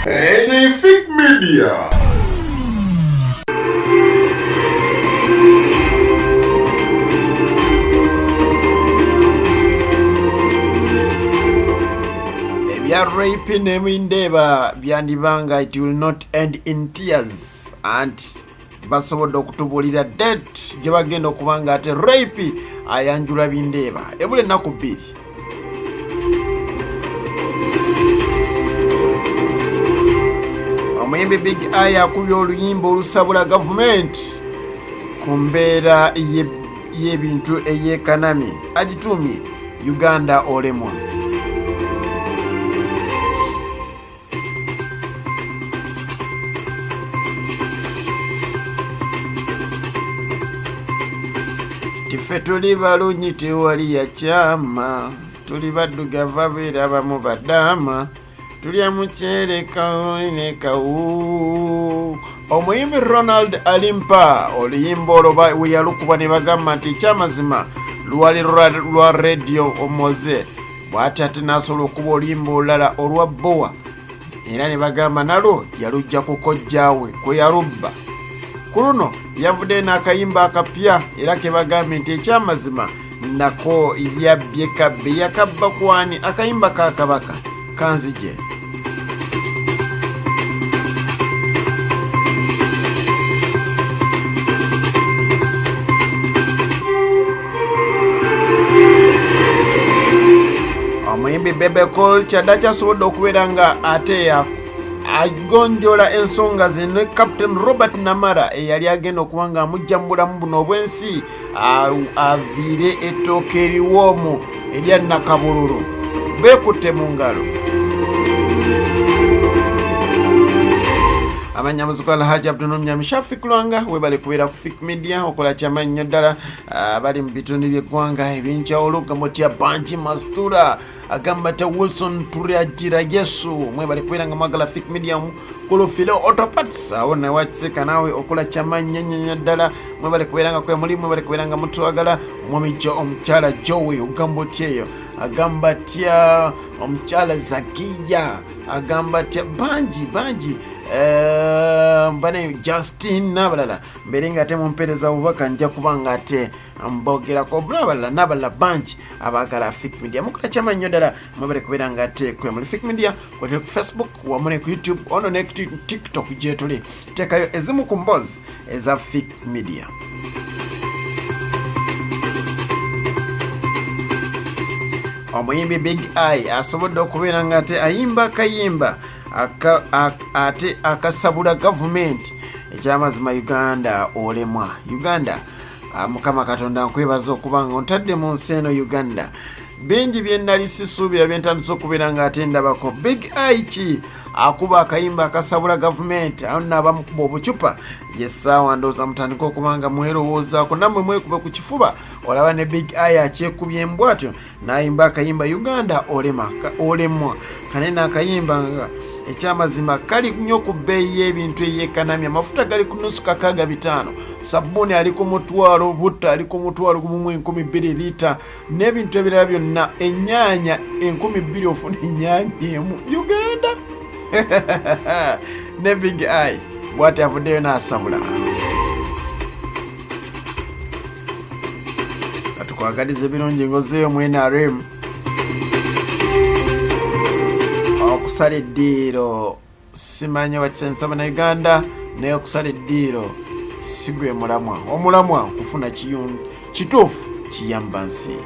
Anything Media. Rayp ne Bindeba byandibanga it will not end in tears and basobodde okutubulira date gye bagenda okubanga ate Rayp ayanjula Bindeba ebule ennaku bbiri. Omuyimbi Big Eye akubye oluyimba olusabula gavumenti ku mbeera y'ebintu eyeekanamye agitumye Uganda olemwa. Tiffe tuli balungi tewali yakyama, tuli baddugavu abeera abamu badaama, tulya muceere kawuli ne kawu. Omuyimbi Ronald Alimpa oluyimba olwo we yalukuba ne bagamba nti ekyamazima lwali lwa radio omoze bw'ati ate n'asobola okuba oluyimba olulala olwa bowa era ne bagamba nalwo yalujja ku kojjaawe kwe yalubba. Ku luno yavudde n'akayimba akapya era ke bagambye nti ekyamazima nako yabbye kabbe yakabba kwani akayimba ka Kabaka kanzije. Omuyimbi Bebe Call kyadda asobodde okubeera nga ate agonjola ensonga ze ne Captain Robert Namara eyali agenda okuba nga amujja mu bulamu buno obw'ensi aviire ettooke eriwoomu erya Nakabululu beekutte mu ngalo. Amanyamuziku Alhaji Abdul Shafik Lwanga webale kubeera ku Fik Media okola kyamannyo ddala abali mu bitundu by'eggwanga ebyenjawulo gamotya Banji Mastura agamba ta Wilson Turiagira Yesu mwebale kubeera nga mwagala Fik Media kulufile autopats awo nawakiseka naawe okola kyamannyo ddala mwebale kubeera nga kwe muli mwebale kubeera nga mutwagala omumijo omukyala Joey ogamba otya eyo agamba tya omukyala Zakiya agamba tya banji bane Justin n'abalala mbere nga ate mumpeereza obubaka nja kuba nga ate mbogerako abalala n'abalala bangi abaagala Fik Media mukola kyamannyo ddala mwebale kubeera nga ate kwe muli Fik Media kwetuli ku Facebook wamu ne ku YouTube ono ne TikTok gyetuli teekayo ezimu ku mbozi eza Fik Media. Omuyimbi Big Eye asobodde okubeera nga ate ayimba akayimba ate akasabula gavumenti ekyamazima Uganda olemwa. Uganda Mukama Katonda nkwebaza okuba nga ontadde mu nsi eno Uganda. Bingi bye nnali sisuubira bye ntandise okubeera nga ate ndabako. Big Eye ki akuba akayimba akasabula gavumenti awo n'abamukuba obucupa yessaawa ndowooza mutandika okuba nga mwerowoozaako nammwe mwekube ku kifuba olaba ne Big Eye akyekubye embwatyo n'ayimba akayimba Uganda olemwa kanene akayimba nga ekyamazima kali nnyo ku bbeeyi y'ebintu eyeekanamya. Amafuta gali ku nusu kakaaga 5, sabbuuni ali ku mutwalo, butta ali ku mutwalo gumu 12 liita n'ebintu ebirala byonna. Ennyaanya 1200 ofuna ennyaanya emu Uganda. Ne Big Eye bw'ati avuddeyo n'asabula. Katukwagalize birungi ngozeeyo mu NRM okusala eddiiro simanye wakisensa na Uganda naye okusala eddiiro sigwe mulamwa omulamwa kufuna kituufu kiyamba nsi.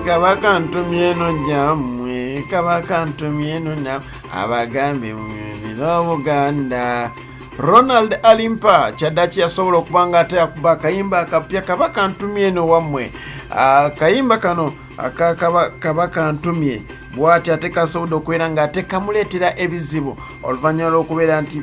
Kabaka ntumye eno jammwe Kabaka ntumye eno na abagambe mu Buganda. Ronald Alimpa kyaddaaki yasobola okuba nga ate akuba akayimba akapya Kabaka ntumye eno wammwe. Akayimba kano aka Kabaka ntumye bw'ati ate kasobodde okubeera ng'ate kamuleetera ebizibu oluvannyuma lw'okubeera nti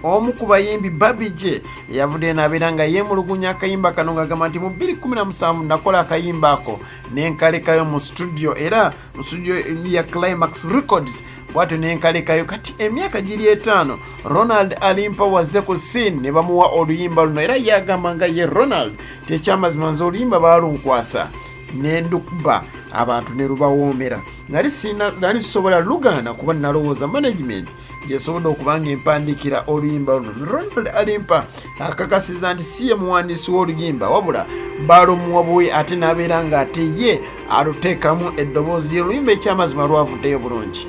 omu ku bayimbi babije yavudde n'abeera nga yeemulugunya akayimba kano ng'agamba nti mu 2017 nakola akayimba ako n'enkalekayo mu studio, era mu studio ya Climax Records. Bwatyo n'enkalekayo kati emyaka giri 5 Ronald Alimpa wazze ku scene ne bamuwa oluyimba luno, era yagamba nga ye Ronald tekyamazima nze oluyimba baalunkwasa nendukuba abantu ne lubawoomera, nali sisobola lugaana kuba nalowooza management yesobodde okubanga empandiikira oluyimba luno. Ronald Alimpa akakasiza nti si ye muwandiisi w'oluyimba wabula baalumuwa buwe ate n'abeera ng'ate ye aluteekamu eddoboozi y'oluyimba ekyamazima lwavuddeyo bulungi.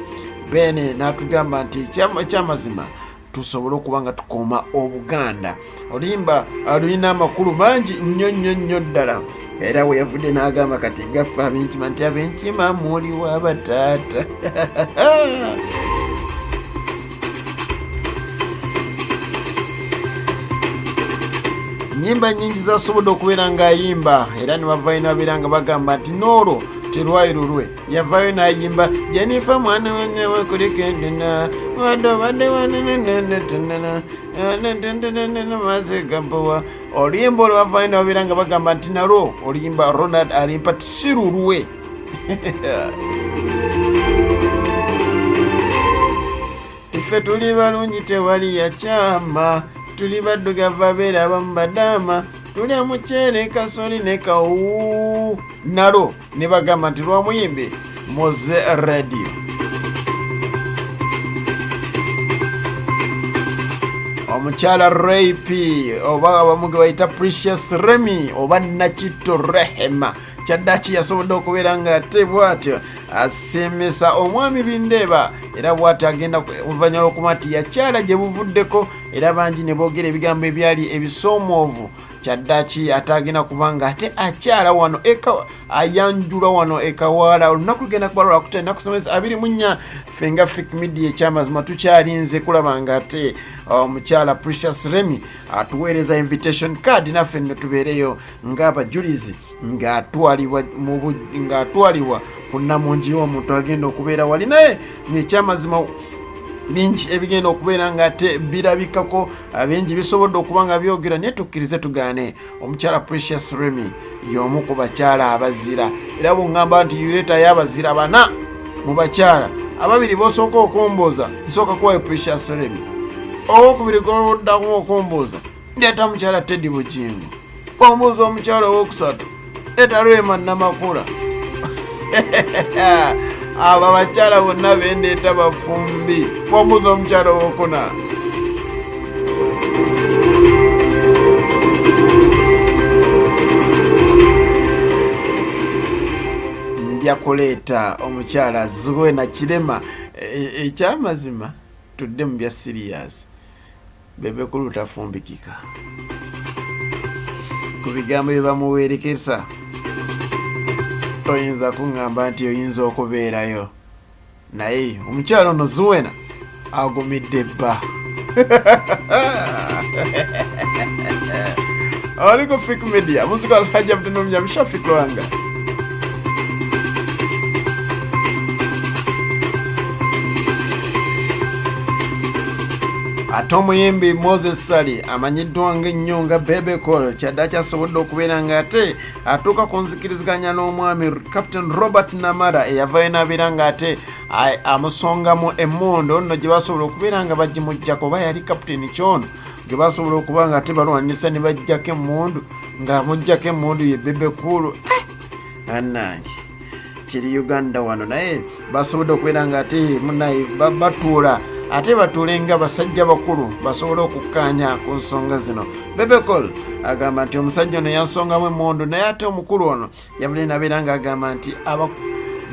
Bene n'atugamba nti ekyamazima tusobole okuba nga tukuuma Obuganda. Oluyimba lulina amakulu mangi nnyo ddala, era we yavudde n'agamba kati gaffe ab'enkima nti ab'enkima muliwo abataata. Nnyimba nnyingi zasobodde okubeera ng'ayimba, era ne bavaayo n'abeera nga bagamba nti n'olwo terwayi lulwe yavaayo n'ayimba Jennifer mwana wange wakulikendena wadobadde wanenenenetendena mazegabowa. Oluyimba olwo bavaayo n'abeera nga bagamba nti nalwo oluyimba Ronald Alimpa si lulwe. Ife tuli balungi tewali yakyama, tuli baddugavu abeera abamu badaama, tulya muceere kasoli ne kawu. Nalo ne bagamba nti lwa muyimbi Moze Radio. Omukyala Rayp oba abamu ge bayita Precious Remie oba Nakitto Rehema kyaddaki yasobodde okubeera ng'ate bw'atyo asemesa omwami Bindeba, era bw'atyo agenda oluvannyuma lw'okuba nti yakyala gye buvuddeko, era bangi ne boogera ebigambo ebyali ebisoomoovu. Kyaddaki ate agenda kubanga ate akyala wano ayanjula wano e Kawaala. Olunaku lugenda kuba lwakutya ennaku 24 ffe nga Fake Media ekyamazima tukyalinze kulaba ng'ate omukyala Precious Remie atuweereza invitation card naffe nno tubeereyo ng'abajulizi ng'atwalibwa ku Namungi omuntu agenda okubeera wali naye nekyamazima bingi ebigenda okubeera ng'ate birabikako, bingi bisobodde okuba nga byogera, naye tukkirize tugaane omukyala Precious Remie y'omu ku bakyala abazira, era bw'ŋŋamba nti yuleetayo abazira 4 mu bakyala, ababiri b'osooka okumbooza nsooka kuwayo Precious Remie, owokubiri golwoddamu okumbooza ndeeta mukyala Teddy Bugingo, ombuuza omukyala owokusatu leeta Rwema Namakula. Abo abakyala bonna bendeeta bafumbi, wambuuza omukyala owokuna. Nja kuleeta omukyala Zigwe na Kirema. Ekyamazima tudde mu bya sirias, bebe kulutafumbikika ku bigambo bye bamuweerekesa. Toyinza kuŋŋamba nti oyinza okubeerayo, naye omukyala ono Zuwena agumidde bba. Aliko Fake Media muzika Alhaji Abdul Mshafiq Lwanga. Ate omuyimbi Moses Sali amanyiddwa ng'ennyo nga Bebe Call kyaddaki asobodde okubeera ng'ate atuuka ku nzikiriziganya n'omwami Captain Robert Namara eyavaayo n'abeera ng'ate amusongamu emmondo nno gye basobola okubeera nga bagimuggyako, oba yali Captain Kyono gye basobola okuba ng'ate balwanisa ne baggyako emmundu, ng'amuggyako emmundu ye Bebe Call. Annange kiri Uganda wano, naye basobodde okubeera ng'ate munaye batuula ate batulenga basajja bakulu basobole okukkaanya ku nsonga zino. Bebe Call agamba nti omusajja ono yansongamu emmondo, naye ate omukulu ono yabule nabeera ng'agamba nti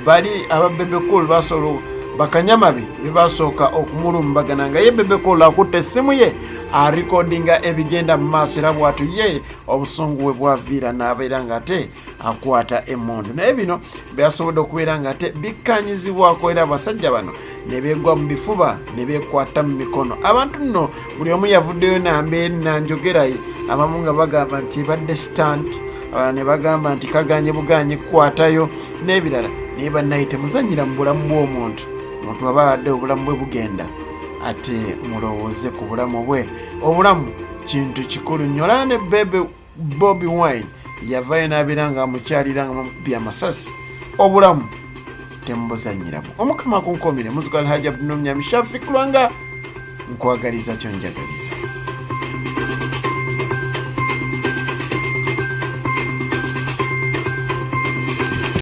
bali aba Bebe Call basobola bakanyamabi bebasooka okumulumbagana nga ye Bebe Call akutta essimu ye arikodinga ebigenda mu maaso, era bw'atyo ye obusungu bwe bwaviira n'abeera ng'ate akwata emmondo. Naye bino byasobodde okubeera ng'ate bikkanyizibwako, era abasajja bano ne beegwa mu bifuba ne beekwata mu mikono. Abantu nno buli omu yavuddeyo nanjogerayo, abamu nga bagamba nti ebadde stunt, ne bagamba nti kaganye buganye kukwatayo n'ebirala naye bannaye temuzanyira mu bulamu bw'omuntu. Omuntu aba abadde obulamu bwe bugenda ate mulowooze ku bulamu bwe. Obulamu kintu kikulu nnyo. Olaba ne bebe Bobi Wine yavayo n'abeera nga mukyalira nga mukubye amasasi. Obulamu temubuzanyiramu. Omukama kunkomire muzukala Hajji Abdul Shafiq Lwanga nkwagaliza kyonjagaliza.